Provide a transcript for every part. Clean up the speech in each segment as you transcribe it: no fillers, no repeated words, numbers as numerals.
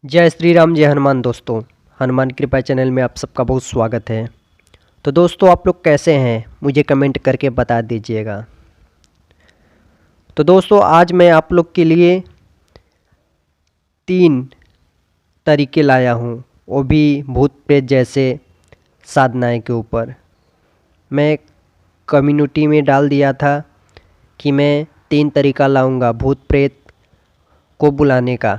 जय श्री राम, जय हनुमान। दोस्तों, हनुमान कृपा चैनल में आप सबका बहुत स्वागत है। तो दोस्तों, आप लोग कैसे हैं मुझे कमेंट करके बता दीजिएगा। तो दोस्तों, आज मैं आप लोग के लिए 3 तरीके लाया हूँ, वो भी भूत प्रेत जैसे साधनाएं के ऊपर। मैं कम्युनिटी में डाल दिया था कि मैं 3 तरीका लाऊंगा भूत प्रेत को बुलाने का।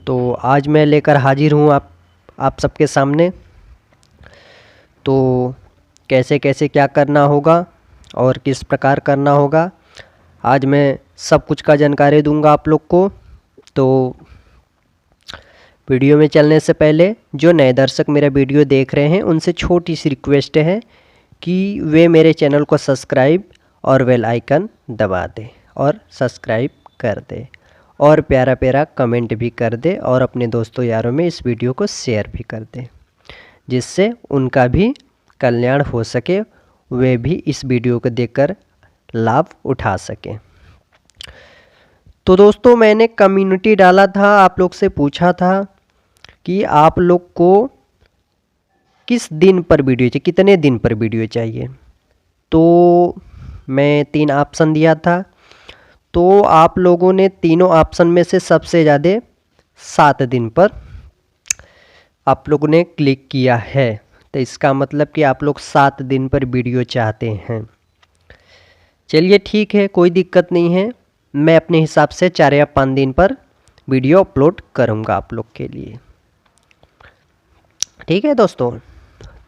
तो आज मैं लेकर हाजिर हूँ आप सबके सामने। तो कैसे कैसे क्या करना होगा और किस प्रकार करना होगा, आज मैं सब कुछ का जानकारी दूंगा आप लोग को। तो वीडियो में चलने से पहले जो नए दर्शक मेरा वीडियो देख रहे हैं उनसे छोटी सी रिक्वेस्ट है कि वे मेरे चैनल को सब्सक्राइब और बेल आइकन दबा दें और सब्सक्राइब कर दें और प्यारा प्यारा कमेंट भी कर दे और अपने दोस्तों यारों में इस वीडियो को शेयर भी कर दे, जिससे उनका भी कल्याण हो सके, वे भी इस वीडियो को देखकर लाभ उठा सकें। तो दोस्तों, मैंने कम्युनिटी डाला था, आप लोग से पूछा था कि आप लोग को किस दिन पर वीडियो चाहिए, कितने दिन पर वीडियो चाहिए। तो मैं 3 ऑप्शन दिया था। तो आप लोगों ने तीनों ऑप्शन में से सबसे ज़्यादा 7 दिन पर आप लोगों ने क्लिक किया है। तो इसका मतलब कि आप लोग 7 दिन पर वीडियो चाहते हैं। चलिए ठीक है, कोई दिक्कत नहीं है। मैं अपने हिसाब से 4 या 5 दिन पर वीडियो अपलोड करूँगा आप लोग के लिए। ठीक है दोस्तों,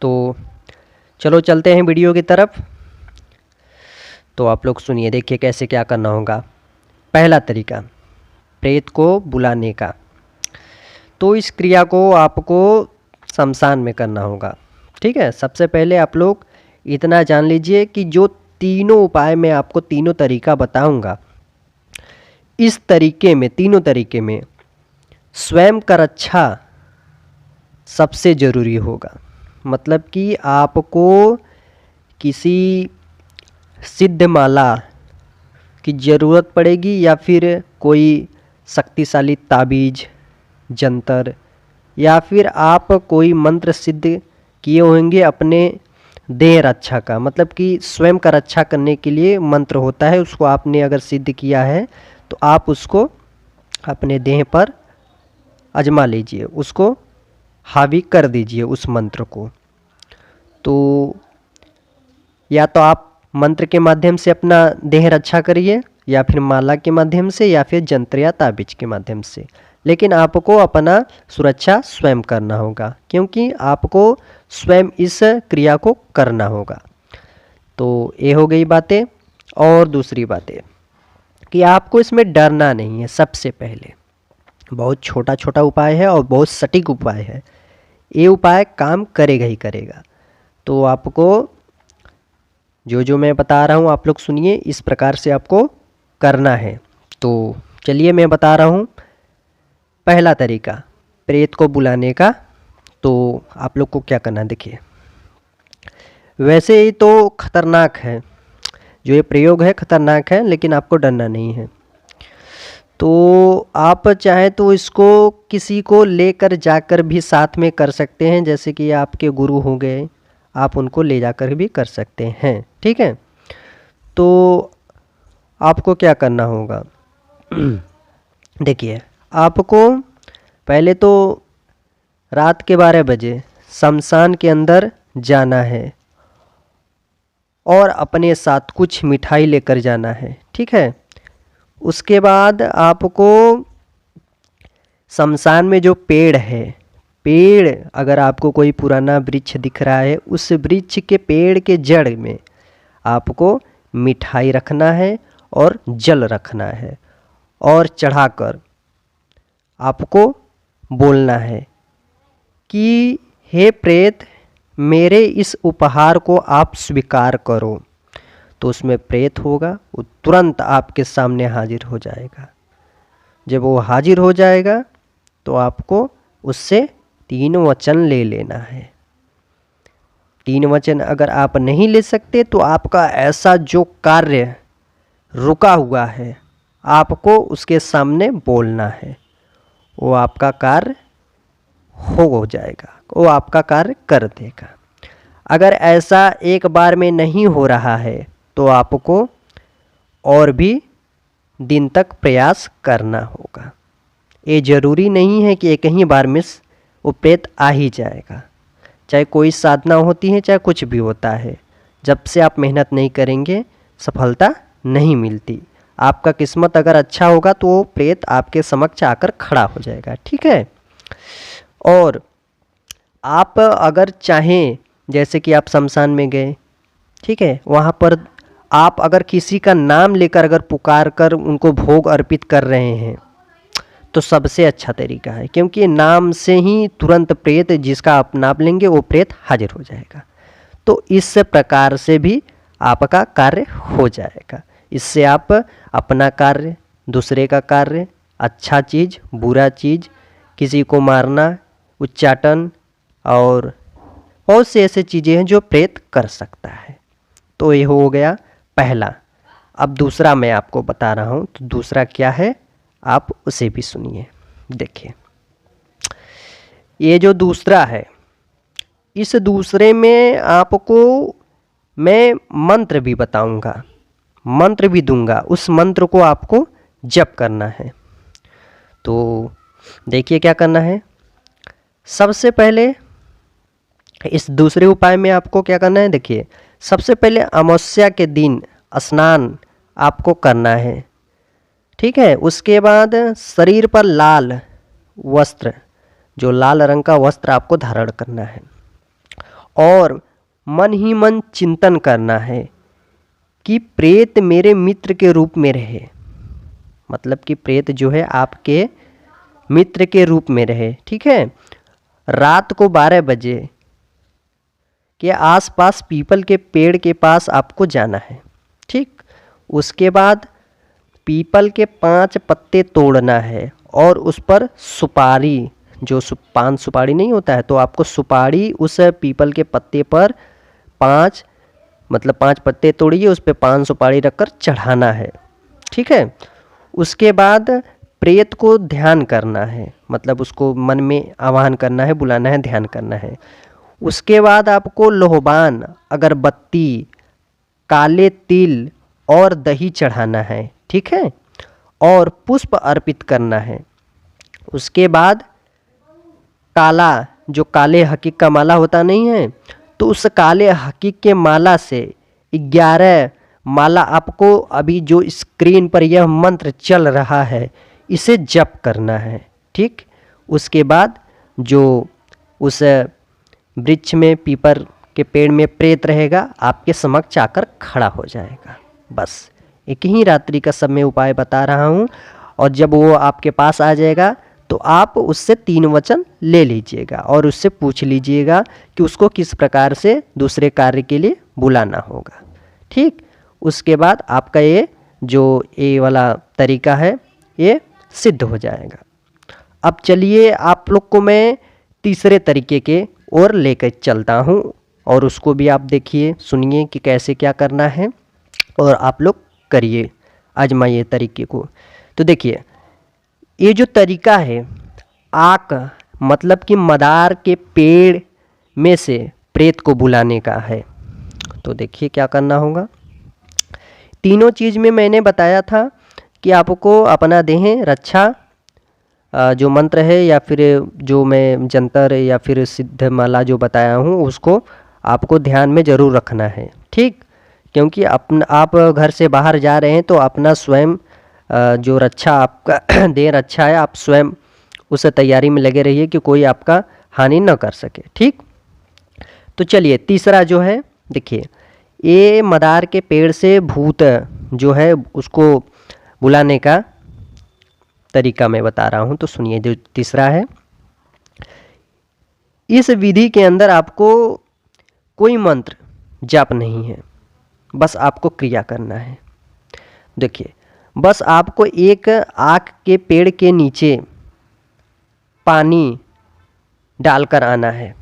तो चलो चलते हैं वीडियो की तरफ। तो आप लोग सुनिए, देखिए कैसे क्या करना होगा। पहला तरीका, प्रेत को बुलाने का। तो इस क्रिया को आपको शमशान में करना होगा। ठीक है, सबसे पहले आप लोग इतना जान लीजिए कि जो तीनों उपाय मैं आपको तीनों तरीका बताऊंगा, इस तरीके में, तीनों तरीके में स्वयं का रक्षा सबसे ज़रूरी होगा। मतलब कि आपको किसी सिद्ध माला की ज़रूरत पड़ेगी या फिर कोई शक्तिशाली ताबीज, जंतर, या फिर आप कोई मंत्र सिद्ध किए होंगे अपने देह रक्षा का। मतलब कि स्वयं का रक्षा करने के लिए मंत्र होता है, उसको आपने अगर सिद्ध किया है तो आप उसको अपने देह पर आजमा लीजिए, उसको हावी कर दीजिए उस मंत्र को। तो या तो आप मंत्र के माध्यम से अपना देह रक्षा करिए, या फिर माला के माध्यम से, या फिर जंत्र या ताबीज के माध्यम से। लेकिन आपको अपना सुरक्षा स्वयं करना होगा, क्योंकि आपको स्वयं इस क्रिया को करना होगा। तो ये हो गई बातें। और दूसरी बातें कि आपको इसमें डरना नहीं है। सबसे पहले बहुत छोटा छोटा उपाय है और बहुत सटीक उपाय है। ये उपाय काम करेगा ही करेगा। तो आपको जो मैं बता रहा हूँ आप लोग सुनिए, इस प्रकार से आपको करना है। तो चलिए मैं बता रहा हूँ पहला तरीका प्रेत को बुलाने का। तो आप लोग को क्या करना है, देखिए। वैसे ही तो खतरनाक है, जो ये प्रयोग है खतरनाक है, लेकिन आपको डरना नहीं है। तो आप चाहे तो इसको किसी को लेकर जाकर भी साथ में कर सकते हैं, जैसे कि आपके गुरु हो गए, आप उनको ले जाकर भी कर सकते हैं। ठीक है, तो आपको क्या करना होगा देखिए, आपको पहले तो रात के 12 बजे शमशान के अंदर जाना है और अपने साथ कुछ मिठाई लेकर जाना है। ठीक है, उसके बाद आपको शमशान में जो पेड़ है, पेड़ अगर आपको कोई पुराना वृक्ष दिख रहा है, उस वृक्ष के पेड़ के जड़ में आपको मिठाई रखना है और जल रखना है, और चढ़ाकर आपको बोलना है कि हे प्रेत, मेरे इस उपहार को आप स्वीकार करो। तो उसमें प्रेत होगा, वो तुरंत आपके सामने हाजिर हो जाएगा। जब वो हाजिर हो जाएगा तो आपको उससे 3 वचन ले लेना है। 3 वचन अगर आप नहीं ले सकते तो आपका ऐसा जो कार्य रुका हुआ है, आपको उसके सामने बोलना है। वो आपका कार्य हो जाएगा, वो आपका कार्य कर देगा। अगर ऐसा एक बार में नहीं हो रहा है तो आपको और भी दिन तक प्रयास करना होगा। ये ज़रूरी नहीं है कि एक ही बार में वो प्रेत आ ही जाएगा। चाहे कोई साधना होती है, चाहे कुछ भी होता है, जब से आप मेहनत नहीं करेंगे सफलता नहीं मिलती। आपका किस्मत अगर अच्छा होगा तो वो प्रेत आपके समक्ष आकर खड़ा हो जाएगा, ठीक है। और आप अगर चाहें, जैसे कि आप शमशान में गए, ठीक है, वहाँ पर आप अगर किसी का नाम लेकर अगर पुकार कर उनको भोग अर्पित कर रहे हैं तो सबसे अच्छा तरीका है, क्योंकि नाम से ही तुरंत प्रेत जिसका आप नाम लेंगे वो प्रेत हाजिर हो जाएगा। तो इस प्रकार से भी आपका कार्य हो जाएगा। इससे आप अपना कार्य, दूसरे का कार्य, अच्छा चीज़, बुरा चीज़, किसी को मारना, उच्चाटन और बहुत से ऐसे चीज़ें हैं जो प्रेत कर सकता है। तो ये हो गया पहला। अब दूसरा मैं आपको बता रहा हूँ, तो दूसरा क्या है आप उसे भी सुनिए। देखिए, ये जो दूसरा है, इस दूसरे में आपको मैं मंत्र भी बताऊंगा, मंत्र भी दूंगा। उस मंत्र को आपको जप करना है। तो देखिए क्या करना है। सबसे पहले इस दूसरे उपाय में आपको क्या करना है, देखिए, सबसे पहले अमावस्या के दिन स्नान आपको करना है, ठीक है। उसके बाद शरीर पर लाल वस्त्र, जो लाल रंग का वस्त्र आपको धारण करना है, और मन ही मन चिंतन करना है कि प्रेत मेरे मित्र के रूप में रहे। मतलब कि प्रेत जो है आपके मित्र के रूप में रहे, ठीक है। रात को 12 बजे के आसपास पीपल के पेड़ के पास आपको जाना है, ठीक। उसके बाद पीपल के 5 पत्ते तोड़ना है और उस पर सुपारी, जो पान सुपारी नहीं होता है, तो आपको सुपारी उस पीपल के पत्ते पर 5 पत्ते तोड़िए, उस पर 5 सुपारी रखकर चढ़ाना है, ठीक है। उसके बाद प्रेत को ध्यान करना है, मतलब उसको मन में आवाहन करना है, बुलाना है, ध्यान करना है। उसके बाद आपको लोहबान, अगरबत्ती, काले तिल और दही चढ़ाना है, ठीक है, और पुष्प अर्पित करना है। उसके बाद काला, जो काले हकीक का माला होता नहीं है, तो उस काले हकीक के माला से 11 माला आपको, अभी जो स्क्रीन पर यह मंत्र चल रहा है, इसे जप करना है, ठीक। उसके बाद जो उस वृक्ष में, पीपल के पेड़ में प्रेत रहेगा, आपके समक्ष आकर खड़ा हो जाएगा। बस एक ही रात्रि का सब मैं उपाय बता रहा हूँ, और जब वो आपके पास आ जाएगा तो आप उससे 3 वचन ले लीजिएगा और उससे पूछ लीजिएगा कि उसको किस प्रकार से दूसरे कार्य के लिए बुलाना होगा, ठीक। उसके बाद आपका ये जो ये वाला तरीका है ये सिद्ध हो जाएगा। अब चलिए आप लोग को मैं तीसरे तरीके के और लेकर चलता हूँ, और उसको भी आप देखिए, सुनिए कि कैसे क्या करना है, और आप लोग करिए, आजमाइए तरीके को। तो देखिए, ये जो तरीका है आक, मतलब कि मदार के पेड़ में से प्रेत को बुलाने का है। तो देखिए क्या करना होगा। तीनों चीज़ में मैंने बताया था कि आपको अपना देह रक्षा, जो मंत्र है या फिर जो मैं जंतर या फिर सिद्ध माला जो बताया हूँ, उसको आपको ध्यान में ज़रूर रखना है, ठीक। क्योंकि आप घर से बाहर जा रहे हैं तो अपना स्वयं जो रक्षा आपका देह रक्षा है, आप स्वयं उस तैयारी में लगे रहिए कि कोई आपका हानि न कर सके, ठीक। तो चलिए तीसरा जो है, देखिए, ये मदार के पेड़ से भूत जो है उसको बुलाने का तरीका मैं बता रहा हूँ। तो सुनिए, जो तीसरा है, इस विधि के अंदर आपको कोई मंत्र जाप नहीं है, बस आपको क्रिया करना है। देखिए, बस आपको एक आक के पेड़ के नीचे पानी डालकर आना है,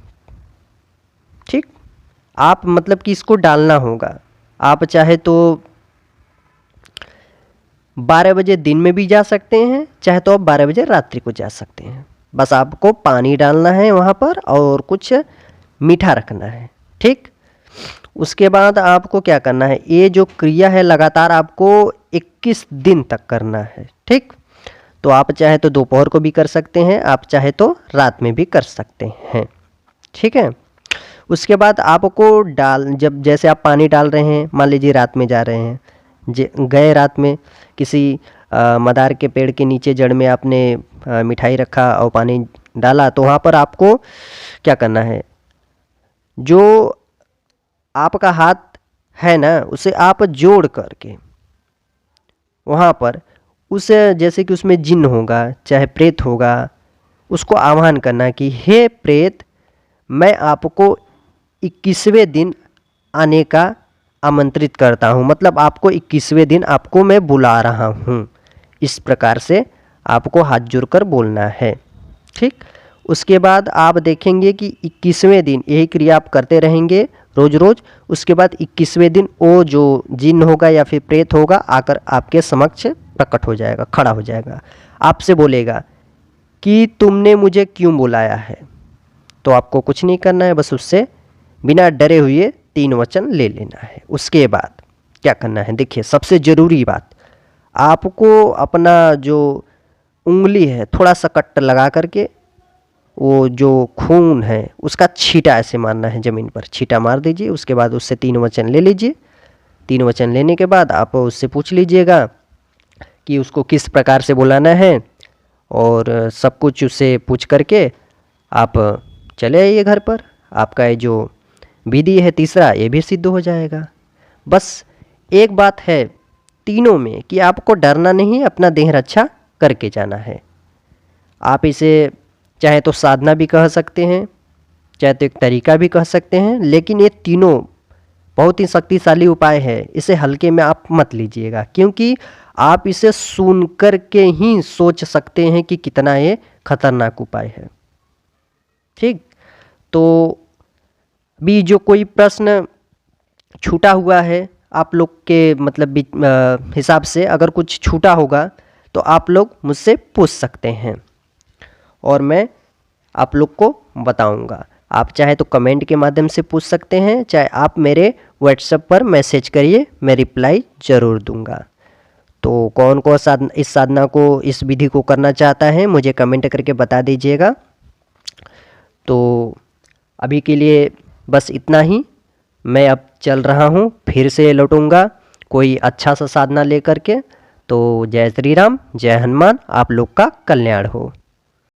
ठीक। आप मतलब कि इसको डालना होगा। आप चाहे तो 12 बजे दिन में भी जा सकते हैं, चाहे तो आप 12 बजे रात्रि को जा सकते हैं। बस आपको पानी डालना है वहाँ पर और कुछ मीठा रखना है, ठीक। उसके बाद आपको क्या करना है, ये जो क्रिया है लगातार आपको 21 दिन तक करना है, ठीक। तो आप चाहे तो दोपहर को भी कर सकते हैं, आप चाहे तो रात में भी कर सकते हैं, ठीक है। उसके बाद आपको जब जैसे आप पानी डाल रहे हैं, मान लीजिए रात में जा रहे हैं, गए रात में किसी मदार के पेड़ के नीचे जड़ में आपने मिठाई रखा और पानी डाला, तो वहाँ पर आपको क्या करना है, जो आपका हाथ है ना उसे आप जोड़ करके वहाँ पर उस जैसे कि उसमें जिन्न होगा चाहे प्रेत होगा, उसको आह्वान करना कि हे प्रेत, मैं आपको 21वें दिन आने का आमंत्रित करता हूँ, मतलब आपको 21वें दिन आपको मैं बुला रहा हूँ। इस प्रकार से आपको हाथ जोड़कर बोलना है, ठीक। उसके बाद आप देखेंगे कि 21वें दिन यही क्रिया आप करते रहेंगे रोज़ रोज़। उसके बाद 21वें दिन वो जो जिन्न होगा या फिर प्रेत होगा आकर आपके समक्ष प्रकट हो जाएगा, खड़ा हो जाएगा, आपसे बोलेगा कि तुमने मुझे क्यों बुलाया है। तो आपको कुछ नहीं करना है, बस उससे बिना डरे हुए 3 वचन ले लेना है। उसके बाद क्या करना है, देखिए सबसे ज़रूरी बात, आपको अपना जो उंगली है थोड़ा सा कट लगा करके वो जो खून है उसका छींटा ऐसे मारना है, ज़मीन पर छींटा मार दीजिए। उसके बाद उससे 3 वचन ले लीजिए। 3 वचन लेने के बाद आप उससे पूछ लीजिएगा कि उसको किस प्रकार से बुलाना है, और सब कुछ उससे पूछ करके आप चले आइए घर पर। आपका ये जो विधि है तीसरा ये भी सिद्ध हो जाएगा। बस एक बात है तीनों में कि आपको डरना नहीं, अपना देह रक्षा करके जाना है। आप इसे चाहे तो साधना भी कह सकते हैं, चाहे तो एक तरीका भी कह सकते हैं, लेकिन ये तीनों बहुत ही शक्तिशाली उपाय है। इसे हल्के में आप मत लीजिएगा, क्योंकि आप इसे सुन कर के ही सोच सकते हैं कि कितना ये खतरनाक उपाय है, ठीक। तो भी जो कोई प्रश्न छूटा हुआ है आप लोग के मतलब हिसाब से, अगर कुछ छूटा होगा तो आप लोग मुझसे पूछ सकते हैं और मैं आप लोग को बताऊंगा। आप चाहे तो कमेंट के माध्यम से पूछ सकते हैं, चाहे आप मेरे व्हाट्सएप पर मैसेज करिए, मैं रिप्लाई ज़रूर दूंगा। तो कौन कौन इस साधना को, इस विधि को करना चाहता है मुझे कमेंट करके बता दीजिएगा। तो अभी के लिए बस इतना ही। मैं अब चल रहा हूँ, फिर से लौटूंगा कोई अच्छा सा साधना लेकर के। तो जय श्री राम, जय हनुमान, आप लोग का कल्याण हो।